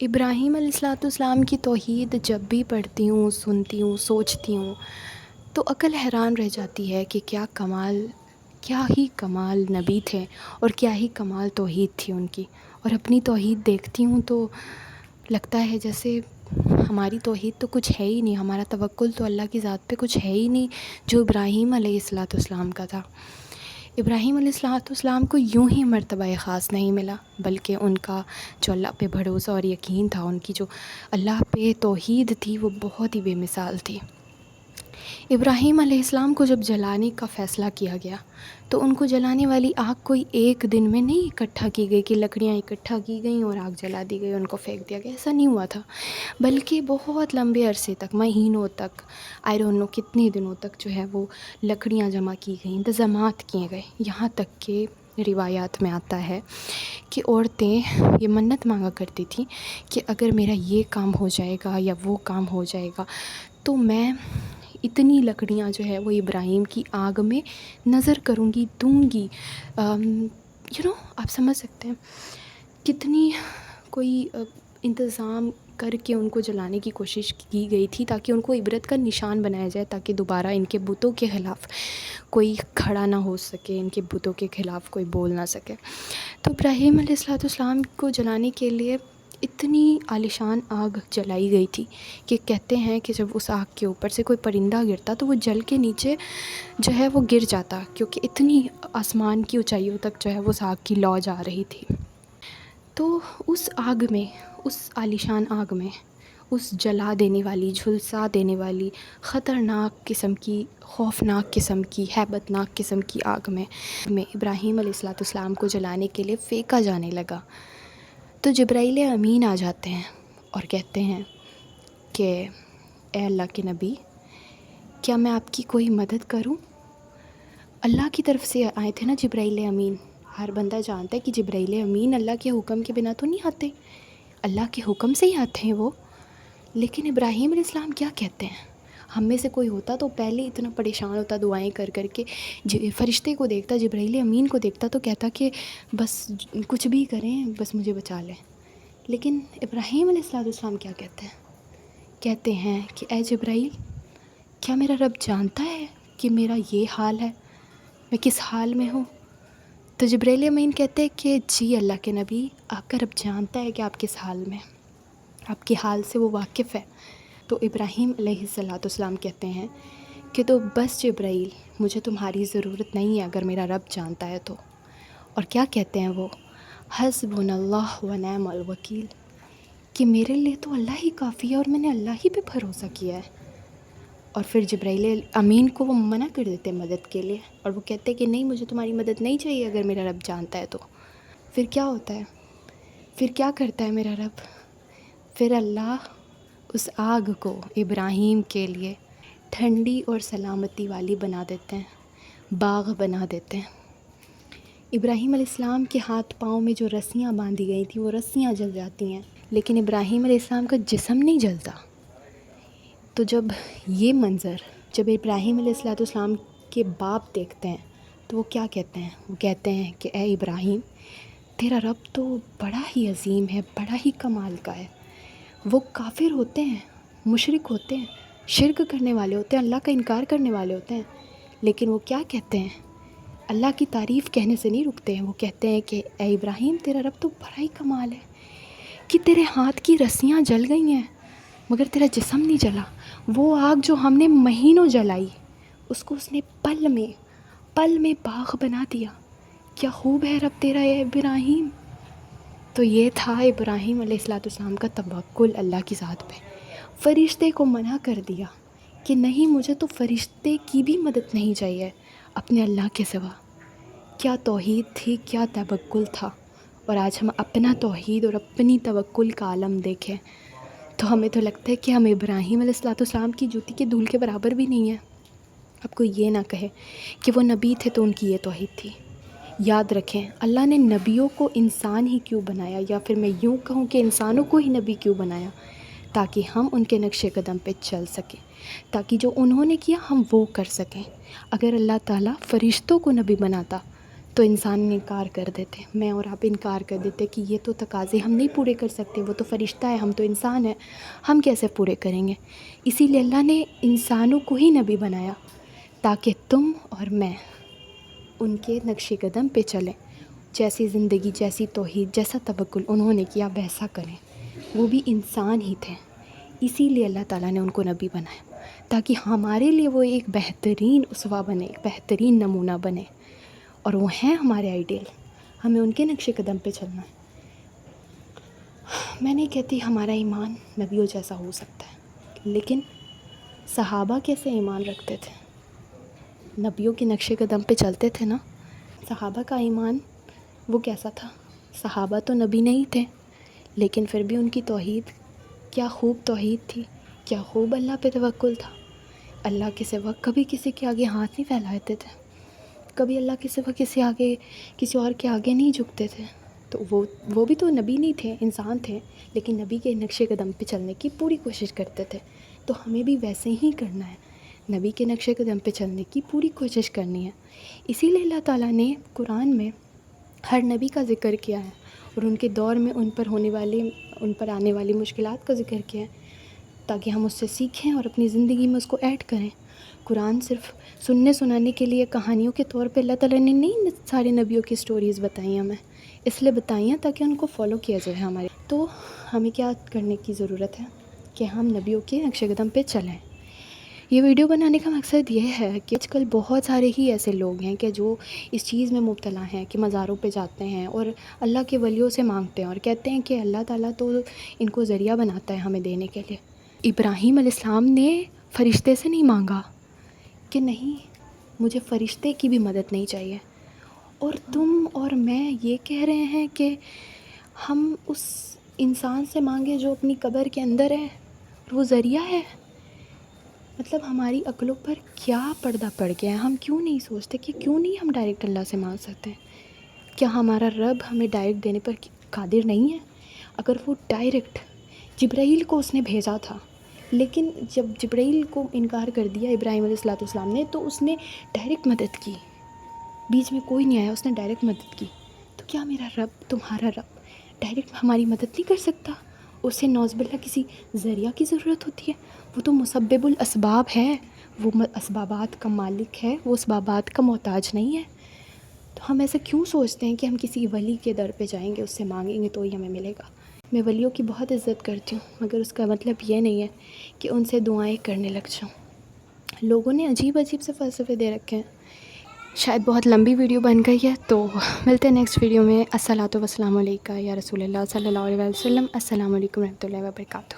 ابراہیم علیہ السلام کی توحید جب بھی پڑھتی ہوں، سنتی ہوں، سوچتی ہوں تو عقل حیران رہ جاتی ہے کہ کیا ہی کمال نبی تھے اور کیا ہی کمال توحید تھی ان کی۔ اور اپنی توحید دیکھتی ہوں تو لگتا ہے جیسے ہماری توحید تو کچھ ہے ہی نہیں، ہمارا توکل تو اللہ کی ذات پہ کچھ ہے ہی نہیں جو ابراہیم علیہ السلام کا تھا۔ ابراہیم علیہ السلام کو یوں ہی مرتبہ خاص نہیں ملا، بلکہ ان کا جو اللہ پہ بھروسہ اور یقین تھا، ان کی جو اللہ پہ توحید تھی، وہ بہت ہی بے مثال تھی۔ ابراہیم علیہ السلام کو جب جلانے کا فیصلہ کیا گیا تو ان کو جلانے والی آگ کوئی ایک دن میں نہیں اکٹھا کی گئی کہ لکڑیاں اکٹھا کی گئیں اور آگ جلا دی گئی، ان کو پھینک دیا گیا، ایسا نہیں ہوا تھا، بلکہ بہت لمبے عرصے تک، مہینوں تک، آئی ڈونٹ نو کتنے دنوں تک جو ہے وہ لکڑیاں جمع کی گئیں، انتظامات کیے گئے، یہاں تک کہ روایات میں آتا ہے کہ عورتیں یہ منت مانگا کرتی تھیں کہ اگر میرا یہ کام ہو جائے گا یا وہ کام ہو جائے گا تو میں اتنی لکڑیاں جو ہے وہ ابراہیم کی آگ میں نظر کروں گی، دوں گی۔ آپ سمجھ سکتے ہیں کتنی کوئی انتظام کر کے ان کو جلانے کی کوشش کی گئی تھی تاکہ ان کو عبرت کا نشان بنایا جائے، تاکہ دوبارہ ان کے بتوں کے خلاف کوئی کھڑا نہ ہو سکے، ان کے بتوں کے خلاف کوئی بول نہ سکے۔ تو ابراہیم علیہ السلام کو جلانے کے لیے اتنی عالیشان آگ جلائی گئی تھی کہ کہتے ہیں کہ جب اس آگ کے اوپر سے کوئی پرندہ گرتا تو وہ جل کے نیچے جو ہے وہ گر جاتا، کیونکہ اتنی آسمان کی اونچائیوں تک جو ہے وہ اس آگ کی لو جا رہی تھی۔ تو اس آگ میں، اس عالیشان آگ میں، اس جلا دینے والی، جھلسا دینے والی، خطرناک قسم کی، خوفناک قسم کی، ہیبت ناک قسم کی آگ میں ابراہیم علیہ السلام کو جلانے کے لیے پھینکا جانے لگا تو جبرائیل امین آ جاتے ہیں اور کہتے ہیں کہ اے اللہ کے نبی، کیا میں آپ کی کوئی مدد کروں؟ اللہ کی طرف سے آئے تھے نا جبرائیل امین، ہر بندہ جانتا ہے کہ جبرائیل امین اللہ کے حکم کے بنا تو نہیں آتے، اللہ کے حکم سے ہی آتے ہیں وہ۔ لیکن ابراہیم علیہ السلام کیا کہتے ہیں؟ ہم میں سے کوئی ہوتا تو پہلے اتنا پریشان ہوتا، دعائیں کر کر کے فرشتے کو دیکھتا، جبرائیل امین کو دیکھتا تو کہتا کہ بس کچھ بھی کریں، بس مجھے بچا لیں۔ لیکن ابراہیم علیہ السلام کیا کہتے ہیں؟ کہتے ہیں کہ اے جبرائیل، کیا میرا رب جانتا ہے کہ میرا یہ حال ہے، میں کس حال میں ہوں؟ تو جبرائیل امین کہتے ہیں کہ جی اللہ کے نبی، آپ کا رب جانتا ہے کہ آپ کس حال میں، آپ کے حال سے وہ واقف ہے۔ تو ابراہیم علیہ السلام کہتے ہیں کہ تو بس جبرائیل، مجھے تمہاری ضرورت نہیں ہے اگر میرا رب جانتا ہے تو۔ اور کیا کہتے ہیں وہ؟ حسبنا اللہ و نعم الوکیل، کہ میرے لیے تو اللہ ہی کافی ہے اور میں نے اللہ ہی پہ بھروسہ کیا ہے۔ اور پھر جبرائیل امین کو وہ منع کر دیتے ہیں مدد کے لیے، اور وہ کہتے ہیں کہ نہیں، مجھے تمہاری مدد نہیں چاہیے اگر میرا رب جانتا ہے تو۔ پھر کیا ہوتا ہے؟ پھر کیا کرتا ہے میرا رب؟ پھر اللہ اس آگ کو ابراہیم کے لیے ٹھنڈی اور سلامتی والی بنا دیتے ہیں، باغ بنا دیتے ہیں۔ ابراہیم علیہ السلام کے ہاتھ پاؤں میں جو رسیاں باندھی گئی تھیں وہ رسیاں جل جاتی ہیں، لیکن ابراہیم علیہ السلام کا جسم نہیں جلتا۔ تو جب یہ منظر جب ابراہیم علیہ السلام کے باپ دیکھتے ہیں تو وہ کیا کہتے ہیں؟ وہ کہتے ہیں کہ اے ابراہیم، تیرا رب تو بڑا ہی عظیم ہے، بڑا ہی کمال کا ہے۔ وہ کافر ہوتے ہیں، مشرک ہوتے ہیں، شرک کرنے والے ہوتے ہیں، اللہ کا انکار کرنے والے ہوتے ہیں، لیکن وہ کیا کہتے ہیں؟ اللہ کی تعریف کہنے سے نہیں رکتے ہیں، وہ کہتے ہیں کہ اے ابراہیم، تیرا رب تو بڑا ہی کمال ہے کہ تیرے ہاتھ کی رسیاں جل گئی ہیں مگر تیرا جسم نہیں جلا۔ وہ آگ جو ہم نے مہینوں جلائی، اس کو اس نے پل میں باغ بنا دیا۔ کیا خوب ہے رب تیرا اے ابراہیم۔ تو یہ تھا ابراہیم علیہ السلام کا توکل اللہ کی ذات پہ۔ فرشتے کو منع کر دیا کہ نہیں، مجھے تو فرشتے کی بھی مدد نہیں چاہیے اپنے اللہ کے سوا۔ کیا توحید تھی، کیا توکل تھا۔ اور آج ہم اپنا توحید اور اپنی توکل کا عالم دیکھیں تو ہمیں تو لگتا ہے کہ ہم ابراہیم علیہ السلام کی جوتی کے دھول کے برابر بھی نہیں ہیں۔ اب کوئی یہ نہ کہے کہ وہ نبی تھے تو ان کی یہ توحید تھی۔ یاد رکھیں، اللہ نے نبیوں کو انسان ہی کیوں بنایا، یا پھر میں یوں کہوں کہ انسانوں کو ہی نبی کیوں بنایا؟ تاکہ ہم ان کے نقش قدم پہ چل سکیں، تاکہ جو انہوں نے کیا ہم وہ کر سکیں۔ اگر اللہ تعالیٰ فرشتوں کو نبی بناتا تو انسان انکار کر دیتے، میں اور آپ انکار کر دیتے کہ یہ تو تقاضے ہم نہیں پورے کر سکتے، وہ تو فرشتہ ہے، ہم تو انسان ہیں، ہم کیسے پورے کریں گے۔ اسی لیے اللہ نے انسانوں کو ہی نبی بنایا تاکہ تم اور میں ان کے نقش قدم پہ چلیں، جیسی زندگی، جیسی توحید، جیسا توکل انہوں نے کیا ویسا کریں۔ وہ بھی انسان ہی تھے، اسی لیے اللہ تعالیٰ نے ان کو نبی بنایا تاکہ ہمارے لیے وہ ایک بہترین اسوہ بنے، ایک بہترین نمونہ بنے، اور وہ ہیں ہمارے آئیڈیل، ہمیں ان کے نقش قدم پہ چلنا ہے۔ میں نہیں کہتی ہمارا ایمان نبیوں جیسا ہو سکتا ہے، لیکن صحابہ کیسے ایمان رکھتے تھے؟ نبیوں کے نقش قدم پہ چلتے تھے نا۔ صحابہ کا ایمان وہ کیسا تھا؟ صحابہ تو نبی نہیں تھے، لیکن پھر بھی ان کی توحید کیا خوب توحید تھی، کیا خوب اللہ پہ توکل تھا۔ اللہ کے سوا کبھی کسی کے آگے ہاتھ نہیں پھیلاتے تھے، کبھی اللہ کے سوا کسی اور کے آگے نہیں جھکتے تھے۔ تو وہ بھی تو نبی نہیں تھے، انسان تھے، لیکن نبی کے نقش قدم پہ چلنے کی پوری کوشش کرتے تھے۔ تو ہمیں بھی ویسے ہی کرنا ہے، نبی کے نقش قدم پہ چلنے کی پوری کوشش کرنی ہے۔ اسی لیے اللہ تعالیٰ نے قرآن میں ہر نبی کا ذکر کیا ہے، اور ان کے دور میں ان پر آنے والی مشکلات کا ذکر کیا ہے، تاکہ ہم اس سے سیکھیں اور اپنی زندگی میں اس کو ایڈ کریں۔ قرآن صرف سننے سنانے کے لیے کہانیوں کے طور پہ اللہ تعالیٰ نے نہیں سارے نبیوں کی سٹوریز بتائی ہمیں، اس لیے بتائی ہیں تاکہ ان کو فالو کیا جائے ہمارے۔ تو ہمیں کیا کرنے کی ضرورت ہے کہ ہم نبیوں کے نقش قدم پہ چلیں۔ یہ ویڈیو بنانے کا مقصد یہ ہے کہ آج کل بہت سارے ہی ایسے لوگ ہیں کہ جو اس چیز میں مبتلا ہیں کہ مزاروں پہ جاتے ہیں اور اللہ کے ولیوں سے مانگتے ہیں اور کہتے ہیں کہ اللہ تعالیٰ تو ان کو ذریعہ بناتا ہے ہمیں دینے کے لیے۔ ابراہیم علیہ السلام نے فرشتے سے نہیں مانگا کہ نہیں مجھے فرشتے کی بھی مدد نہیں چاہیے، اور تم اور میں یہ کہہ رہے ہیں کہ ہم اس انسان سے مانگے جو اپنی قبر کے اندر ہے، وہ ذریعہ ہے۔ مطلب ہماری عقلوں پر کیا پردہ پڑ گیا ہے؟ ہم کیوں نہیں سوچتے کہ کیوں نہیں ہم ڈائریکٹ اللہ سے مانگ سکتے ہیں؟ کیا ہمارا رب ہمیں ڈائریکٹ دینے پر قادر نہیں ہے؟ اگر وہ ڈائریکٹ جبرائیل کو اس نے بھیجا تھا، لیکن جب جبرائیل کو انکار کر دیا ابراہیم علیہ السلام نے، تو اس نے ڈائریکٹ مدد کی، بیچ میں کوئی نہیں آیا، اس نے ڈائریکٹ مدد کی۔ تو کیا میرا رب، تمہارا رب ڈائریکٹ ہماری مدد نہیں کر سکتا؟ اسے نعوذ باللہ کسی ذریعہ کی ضرورت ہوتی ہے؟ وہ تو مسبب الاسباب ہے، وہ اسبابات کا مالک ہے، وہ اسبابات کا محتاج نہیں ہے۔ تو ہم ایسا کیوں سوچتے ہیں کہ ہم کسی ولی کے در پہ جائیں گے، اس سے مانگیں گے تو ہی ہمیں ملے گا؟ میں ولیوں کی بہت عزت کرتی ہوں، مگر اس کا مطلب یہ نہیں ہے کہ ان سے دعائیں کرنے لگ جاؤں۔ لوگوں نے عجیب عجیب سے فلسفے دے رکھے ہیں۔ شاید بہت لمبی ویڈیو بن گئی ہے، تو ملتے ہیں نیکسٹ ویڈیو میں۔ الصلاۃ والسلام علیکہ یا رسول اللہ صلی اللہ علیہ وسلم۔ السلام علیکم ورحمۃ اللہ وبرکاتہ۔